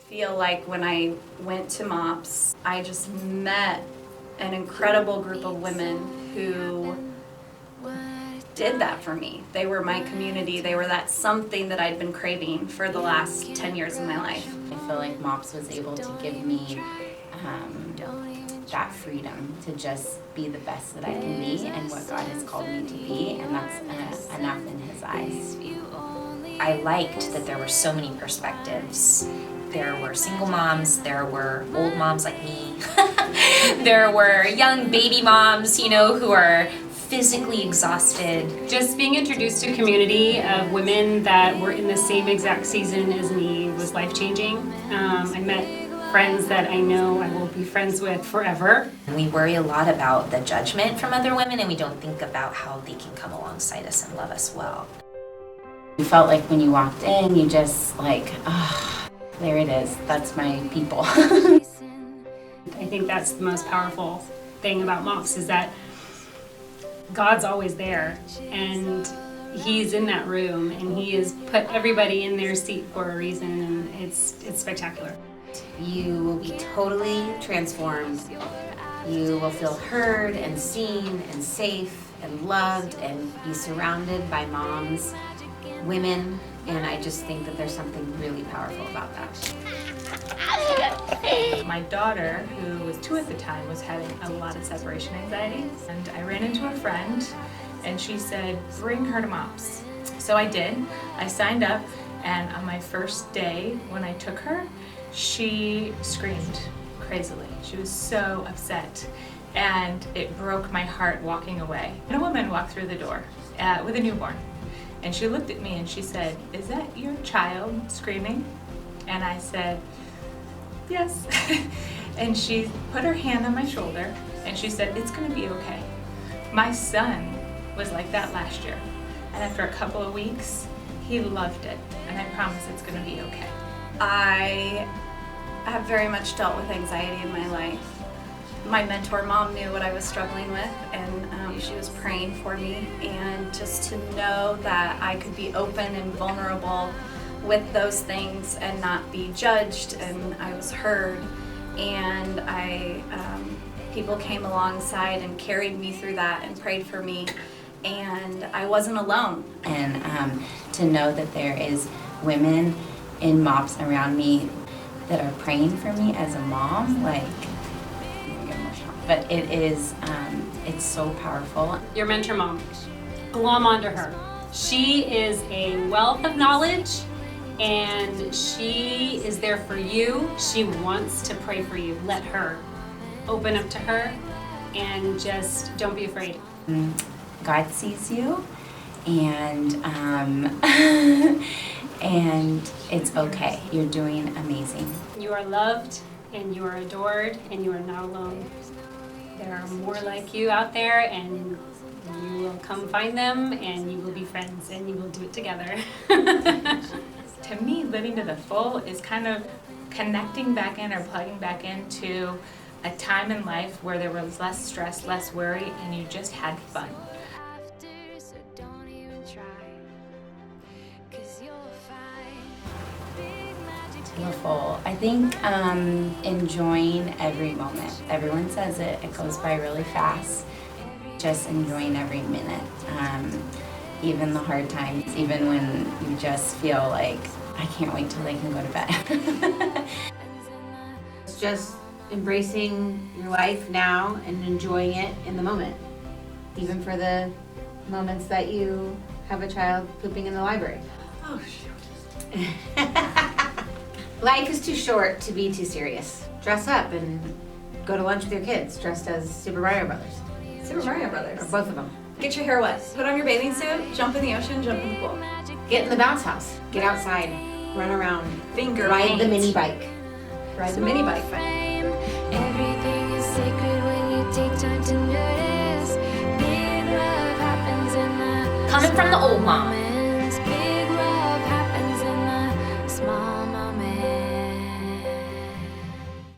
feel like when I went to Mops, I just met an incredible group of women who did that for me. They were my community. They were that something that I'd been craving for the last 10 years of my life. I feel like Mops was able to give me that freedom to just be the best that I can be and what God has called me to be, and that's enough in His eyes. I liked that there were so many perspectives. There were single moms, there were old moms like me, there were young baby moms, who are physically exhausted. Just being introduced to a community of women that were in the same exact season as me was life-changing. I met friends that I know I will be friends with forever. We worry a lot about the judgment from other women, and we don't think about how they can come alongside us and love us well. You felt like when you walked in, you just there it is, that's my people. I think that's the most powerful thing about Mops is that God's always there, and He's in that room, and He has put everybody in their seat for a reason, and it's spectacular. You will be totally transformed. You will feel heard and seen and safe and loved and be surrounded by moms, women, and I just think that there's something really powerful about that. My daughter, who was 2 at the time, was having a lot of separation anxiety, and I ran into a friend and she said, bring her to Mops. So I did. I signed up, and on my first day when I took her, she screamed crazily. She was so upset, and it broke my heart walking away. And a woman walked through the door with a newborn, and she looked at me and she said, is that your child screaming? And I said, yes. And she put her hand on my shoulder and she said, it's gonna be okay. My son was like that last year, and after a couple of weeks, he loved it, and I promise it's gonna be okay. I have very much dealt with anxiety in my life. My mentor mom knew what I was struggling with, and she was praying for me, and just to know that I could be open and vulnerable with those things and not be judged, and I was heard, and people came alongside and carried me through that and prayed for me, and I wasn't alone. And to know that there is women in Mops around me that are praying for me as a mom, I'm gonna get emotional. But it is, it's so powerful. Your mentor mom, glom onto her. She is a wealth of knowledge, and she is there for you. She wants to pray for you. Let her. Open up to her, and just don't be afraid. God sees you, and and it's okay. You're doing amazing. You are loved, and you are adored, and you are not alone. There are more like you out there, and you will come find them, and you will be friends, and you will do it together. To me, living to the full is kind of connecting back in or plugging back into a time in life where there was less stress, less worry, and you just had fun. To the full. I think enjoying every moment. Everyone says it goes by really fast. Just enjoying every minute. Even the hard times, even when you just feel like, I can't wait till I can go to bed. It's just embracing your life now and enjoying it in the moment. Even for the moments that you have a child pooping in the library. Oh, shoot. Life is too short to be too serious. Dress up and go to lunch with your kids dressed as Super Mario Brothers. Super Mario Brothers. Or both of them. Get your hair wet. Put on your bathing suit, jump in the ocean, jump in the pool. Get in the bounce house. Get outside. Run around. Finger Ride paint. the mini bike. Ride the mini bike. Everything is sacred when you take time to notice. Big love happens in the Coming from the old mom,